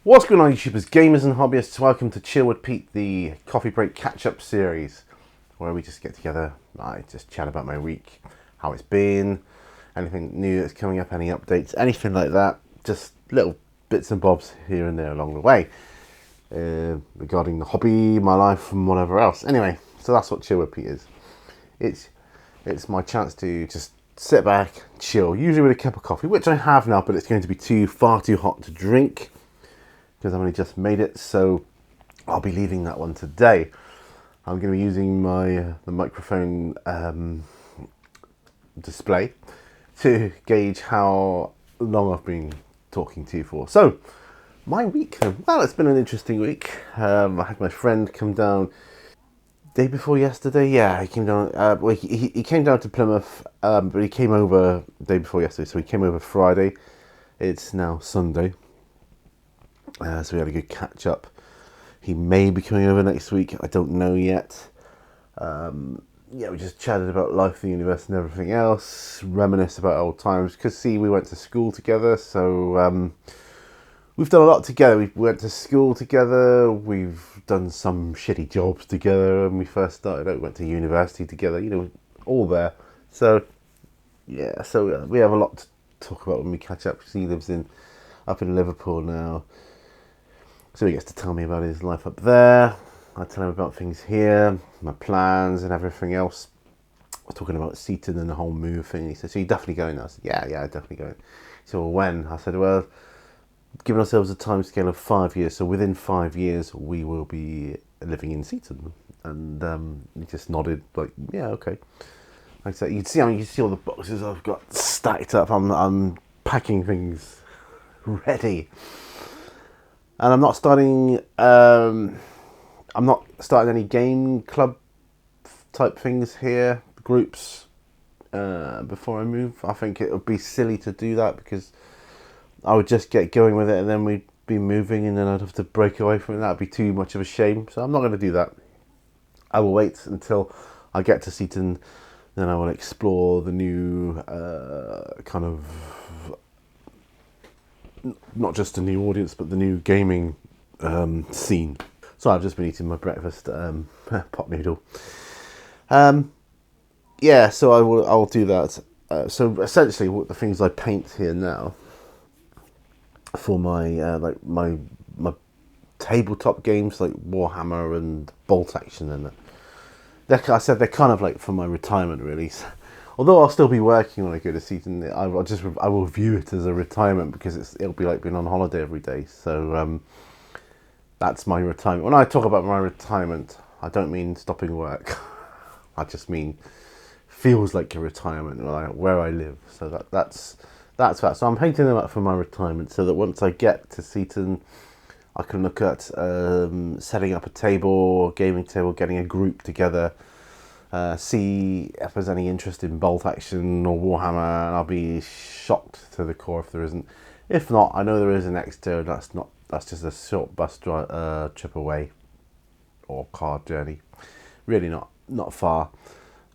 What's going on, YouTubers, gamers and hobbyists? Welcome to Chill with Pete, the coffee break catch-up series, where we just get together, I just chat about my week, how it's been, anything new that's coming up, any updates, anything like that. Just little bits and bobs here and there along the way, regarding the hobby, my life, and whatever else. Anyway, so that's what Chill with Pete is. It's my chance to just sit back, chill, usually with a cup of coffee, which I have now, but it's going to be far too hot to drink, because I've only just made it, so I'll be leaving that one today. I'm going to be using the microphone display to gauge how long I've been talking to you for. So, my week, well, it's been an interesting week. I had my friend come down day before yesterday. Yeah, he came down. Well, he came down to Plymouth, but he came over day before yesterday, so he came over Friday. It's now Sunday. So we had a good catch up. He may be coming over next week. I don't know yet. We just chatted about life, the universe, and everything else. Reminisce about old times. Because we went to school together. So we've done a lot together. We went to school together. We've done some shitty jobs together when we first started out. We went to university together. You know, all there. So yeah. So we have a lot to talk about when we catch up. Because he lives up in Liverpool now. So he gets to tell me about his life up there. I tell him about things here, my plans and everything else. I was talking about Seaton and the whole move thing. He said, so you're definitely going? I said, yeah, definitely going. He said, well, when? I said, well, giving ourselves a time scale of 5 years. So within 5 years, we will be living in Seaton. And he just nodded like, yeah, okay. Like I said, you can see all the boxes I've got stacked up. I'm packing things ready. And I'm not starting any game club type things here, groups, before I move. I think it would be silly to do that because I would just get going with it and then we'd be moving and then I'd have to break away from it. That would be too much of a shame. So I'm not going to do that. I will wait until I get to Seaton, then I will explore the new kind of, not just a new audience, but the new gaming scene. So I've just been eating my breakfast pot noodle. So I'll do that. So essentially, what the things I paint here now for my my tabletop games like Warhammer and Bolt Action, and I said they're kind of like for my retirement, really. Although I'll still be working when I go to Seaton, I will view it as a retirement because it'll be like being on holiday every day. So that's my retirement. When I talk about my retirement, I don't mean stopping work. I just mean feels like a retirement where I live. So that's that. So I'm painting them up for my retirement so that once I get to Seaton, I can look at setting up a table, gaming table, getting a group together. See if there's any interest in Bolt Action or Warhammer, and I'll be shocked to the core if there isn't. If not, I know there is an extra. That's just a short bus trip away, or car journey. Really not far.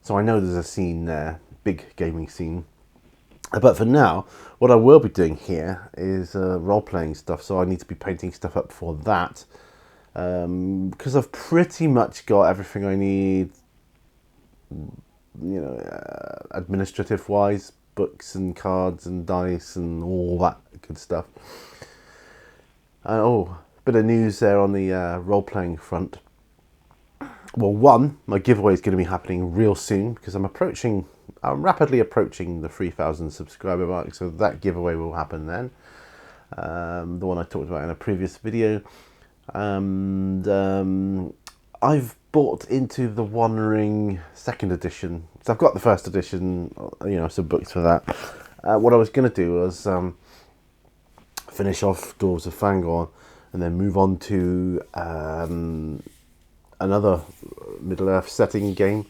So I know there's a scene there, big gaming scene. But for now, what I will be doing here is role-playing stuff. So I need to be painting stuff up for that, because I've pretty much got everything I need. You know, administrative wise, books and cards and dice and all that good stuff. Bit of news there on the role-playing front. Well, one, my giveaway is going to be happening real soon because I'm rapidly approaching the 3,000 subscriber mark, so that giveaway will happen then. The one I talked about in a previous video. And I've bought into the One Ring second edition. So I've got the first edition, some books for that. What I was going to do was finish off Dwarves of Fangorn and then move on to another Middle-earth setting game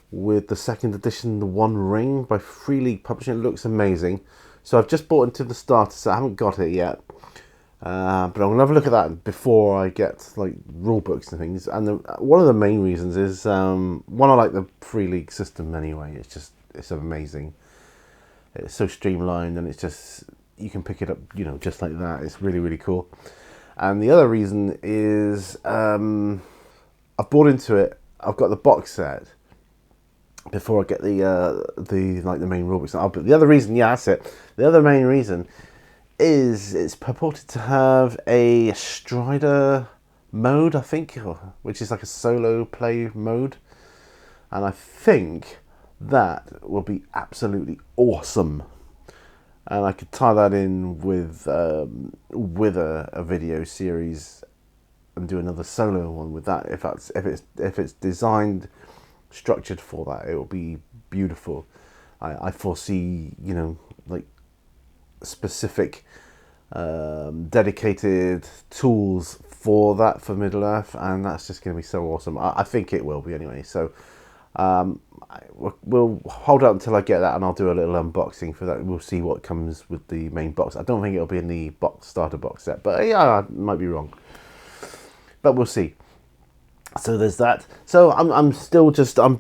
with the second edition, The One Ring by Free League Publishing. It looks amazing. So I've just bought into the starter set. I haven't got it yet. But I'm going to have a look at that before I get like rule books and things. And one of the main reasons is, one, I like the Free League system anyway. It's amazing. It's so streamlined and it's just, you can pick it up, just like that. It's really, really cool. And the other reason is I've bought into it. I've got the box set before I get the main rulebooks. But the other reason, yeah, that's it. The other main reason is it's purported to have a Strider mode, I think, which is like a solo play mode, and I think that will be absolutely awesome. And I could tie that in with a video series and do another solo one with that. If it's designed, structured for that, it will be beautiful. I foresee, like specific dedicated tools for that for Middle Earth, and that's just going to be so awesome. I think it will be anyway. So we'll hold out until I get that, and I'll do a little unboxing for that. We'll see what comes with the main box. I don't think it'll be in the starter box set, but yeah, I might be wrong. But we'll see. So there's that. So I'm still just going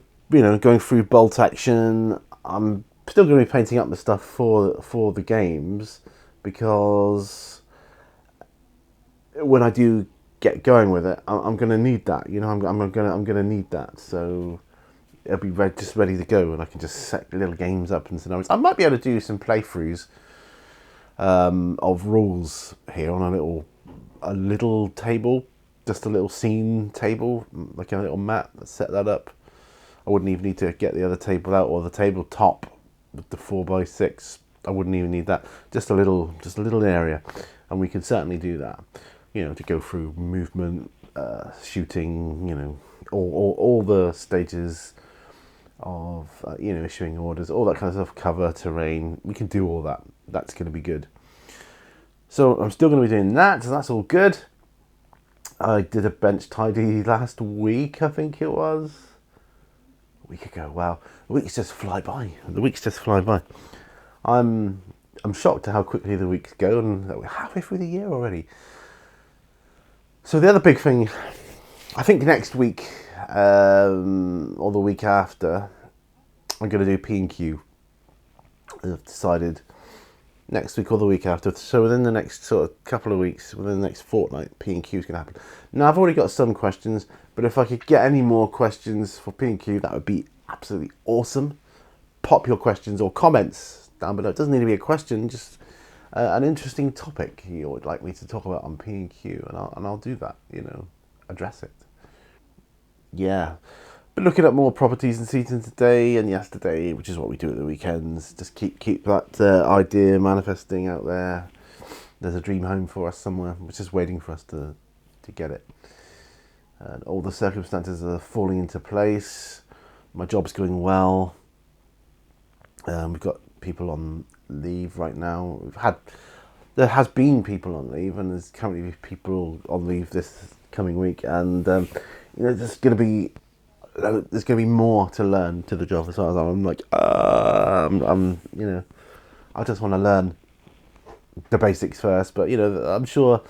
through Bolt Action. I'm still going to be painting up the stuff for the games, because when I do get going with it, I'm going to need that. I'm going to need that. So it'll be just ready to go, and I can just set little games up and scenarios. I might be able to do some playthroughs of rules here on a little table, just a little scene table, like a little mat. Let's set that up. I wouldn't even need to get the other table out, or the tabletop with the 4x6. I wouldn't even need that. Just a little area, and we can certainly do that. To go through movement, shooting. All the stages of issuing orders, all that kind of stuff, cover, terrain. We can do all that. That's going to be good. So I'm still going to be doing that, so that's all good. I did a bench tidy last week, I think it was. A week ago. Wow, the weeks just fly by. I'm shocked at how quickly the weeks go, and we're halfway through the year already. So the other big thing, I think next week or the week after, I'm going to do P&Q. I've decided next week or the week after. So within the next sort of couple of weeks, within the next fortnight, P&Q is going to happen. Now, I've already got some questions, but if I could get any more questions for P&Q, that would be absolutely awesome. Pop your questions or comments down below. It doesn't need to be a question, just an interesting topic you would like me to talk about on P&Q, and I'll do that, address it. Yeah. But looking at more properties and seating today and yesterday, which is what we do at the weekends. Just keep that idea manifesting out there. There's a dream home for us somewhere, which is waiting for us to get it. And all the circumstances are falling into place. My job's going well. We've got people on leave right now. There has been people on leave, and there's currently people on leave this coming week. And there's going to be more to learn to the job as well. I'm like, I just want to learn the basics first. But I'm sure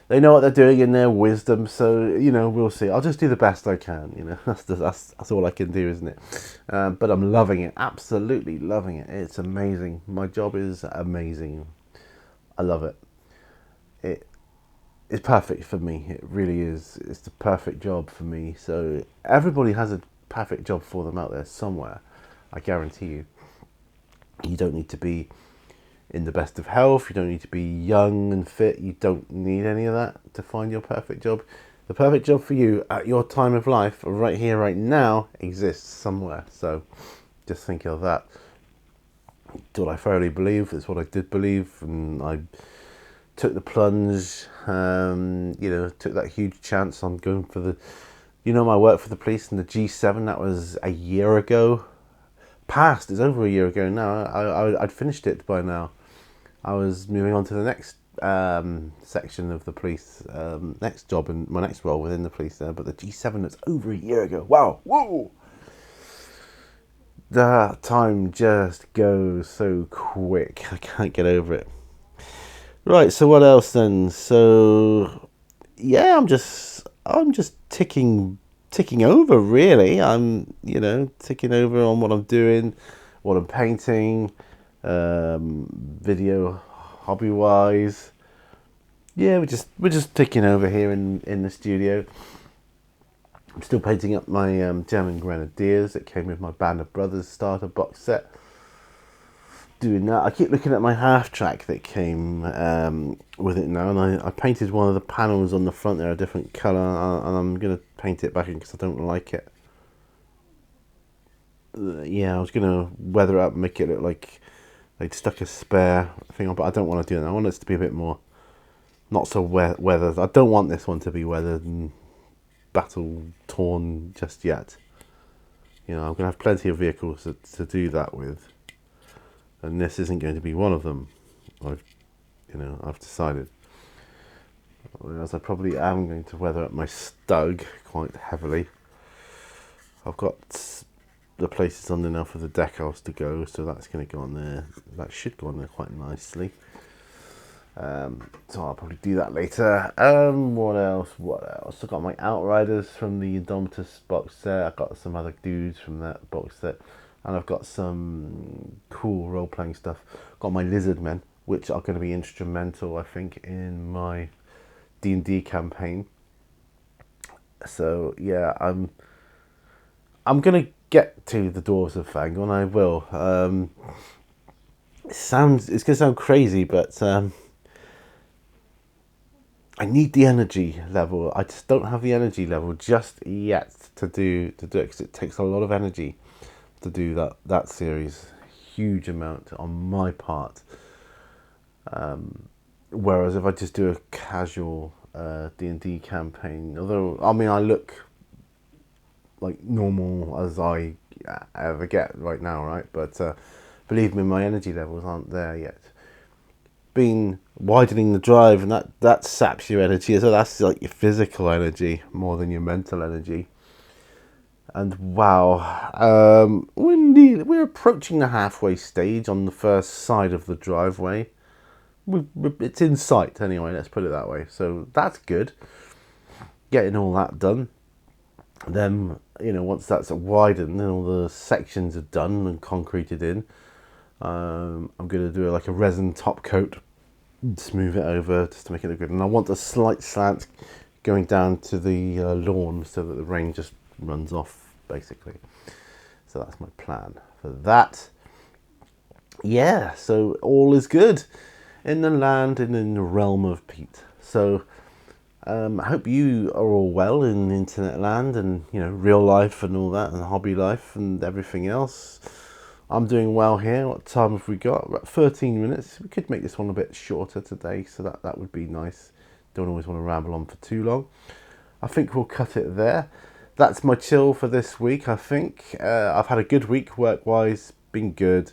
they know what they're doing in their wisdom. So we'll see. I'll just do the best I can. That's all I can do, isn't it? But I'm loving it. Absolutely loving it. It's amazing. My job is amazing. I love it. It's perfect for me. It really is. It's the perfect job for me. So everybody has a perfect job for them out there somewhere. I guarantee you. You don't need to be in the best of health. You don't need to be young and fit. You don't need any of that to find your perfect job. The perfect job for you at your time of life, right here, right now, exists somewhere. So just think of that. It's what I thoroughly believe. It's what I did believe, and I took the plunge. Took that huge chance on going for the, my work for the police in the G7. That was a year ago. It's over a year ago now. I'd finished it by now. I was moving on to the next section of the police, next job and my next role within the police there. But the G7, that's over a year ago. Wow, whoa! That time just goes so quick. I can't get over it. Right, so what else then? So yeah, I'm just ticking over, really. I'm ticking over on what I'm doing, what I'm painting, video hobby wise. Yeah, we're just taking over here in the studio. I'm still painting up my German Grenadiers that came with my Band of Brothers starter box set. Doing that. I keep looking at my half track that came with it now, and I painted one of the panels on the front there a different colour, and I'm going to paint it back in because I don't like it. Yeah, I was going to weather it up and make it look like they'd stuck a spare thing on, but I don't want to do that. I want it to be a bit more, not so weathered. I don't want this one to be weathered and battle torn just yet. You know, I'm going to have plenty of vehicles to do that with, and this isn't going to be one of them. I've decided. Whereas I probably am going to weather up my Stug quite heavily. I've got the places on there now for the decals to go, so that's going to go on there. That should go on there quite nicely. So I'll probably do that later. What else? I've got my Outriders from the Indomitus box set. I've got some other dudes from that box set. And I've got some cool role-playing stuff. Got my Lizardmen, which are going to be instrumental, I think, in my D&D campaign. So yeah, I'm going to get to the Dwarves of Fangorn, and I will. It's going to sound crazy, but I need the energy level. I just don't have the energy level just yet to do it, because it takes a lot of energy to do that series. Huge amount on my part. Whereas if I just do a casual D&D campaign, although I mean I look like normal as I ever get right now, right? But believe me, my energy levels aren't there yet. Been widening the drive, and that saps your energy, so that's like your physical energy more than your mental energy. And wow, we're approaching the halfway stage on the first side of the driveway. It's in sight anyway, let's put it that way. So that's good. Getting all that done. Then, once that's widened and all the sections are done and concreted in, I'm going to do like a resin top coat, smooth it over just to make it look good. And I want a slight slant going down to the lawn so that the rain just runs off, basically. So that's my plan for that. Yeah, so all is good in the land and in the realm of Pete. So I hope you are all well in internet land and real life and all that, and hobby life and everything else. I'm doing well here. What time have we got? About 13 minutes. We could make this one a bit shorter today, so that would be nice. Don't always want to ramble on for too long. I think we'll cut it there. That's my chill for this week, I think. I've had a good week work-wise. Been good.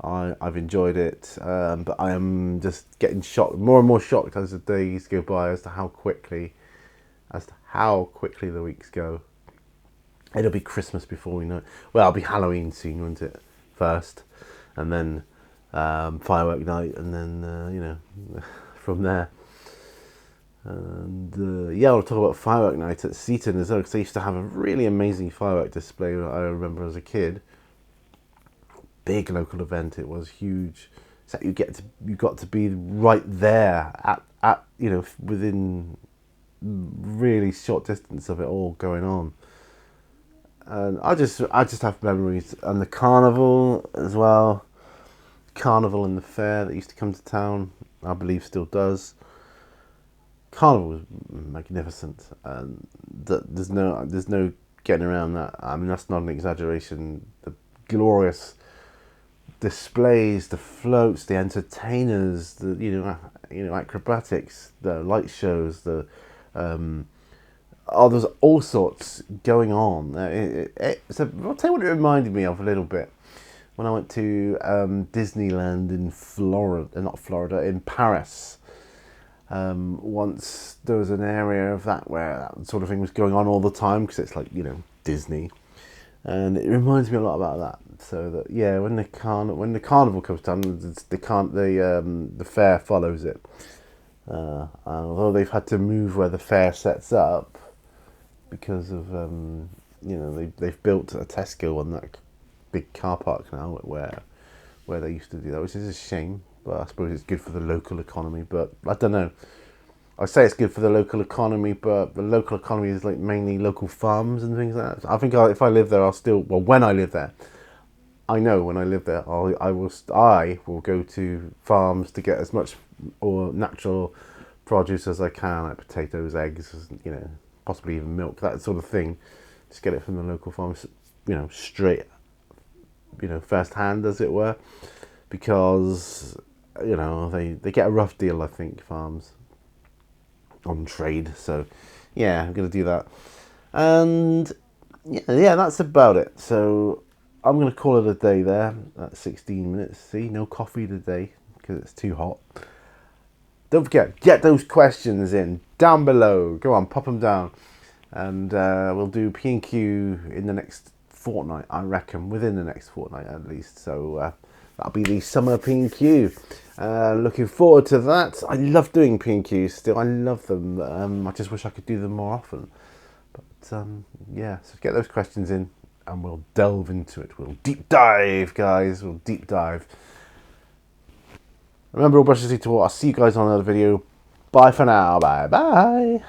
I've enjoyed it, but I am just getting shocked, more and more shocked as the days go by as to how quickly the weeks go. It'll be Christmas before we know it. Well, it'll be Halloween soon, won't it? First, and then firework night, and then from there. And yeah, I'll talk about firework night at Seaton as well, because they used to have a really amazing firework display I remember as a kid. Big local event, it was huge. So you got to be right there at within really short distance of it all going on. And I just have memories, and the carnival as well. Carnival and the fair that used to come to town, I believe still does. Carnival was magnificent, and there's no getting around that. I mean, that's not an exaggeration. The glorious displays, the floats, the entertainers, the acrobatics, the light shows, there's all sorts going on. So I'll tell you what it reminded me of a little bit when I went to Disneyland in in Paris. Once there was an area of that where that sort of thing was going on all the time, because it's like Disney. And it reminds me a lot about that. So that when the carnival comes down, the fair follows it. Although they've had to move where the fair sets up because of they've built a Tesco on that big car park now where they used to do that, which is a shame. But I suppose it's good for the local economy. But I don't know. I say it's good for the local economy, but the local economy is like mainly local farms and things like that. I think if I live there, I'll still, well, when I live there, I know when I live there, I will go to farms to get as much or natural produce as I can, like potatoes, eggs, you know, possibly even milk, that sort of thing. Just get it from the local farms, you know, straight, you know, first hand, as it were, because, you know, they get a rough deal, I think, farms, on trade. So yeah, I'm gonna do that. And yeah, that's about it. So I'm gonna call it a day there at 16 minutes. See, no coffee today because it's too hot. Don't forget, get those questions in down below. Go on, pop them down, and we'll do P&Q in the next fortnight, I reckon, within the next fortnight at least. So that'll be the summer P&Q. Looking forward to that. I love doing P&Q still. I love them. I just wish I could do them more often. But yeah, so get those questions in and we'll delve into it. We'll deep dive, guys. We'll deep dive. Remember, all brushes need to water. I'll see you guys on another video. Bye for now. Bye bye.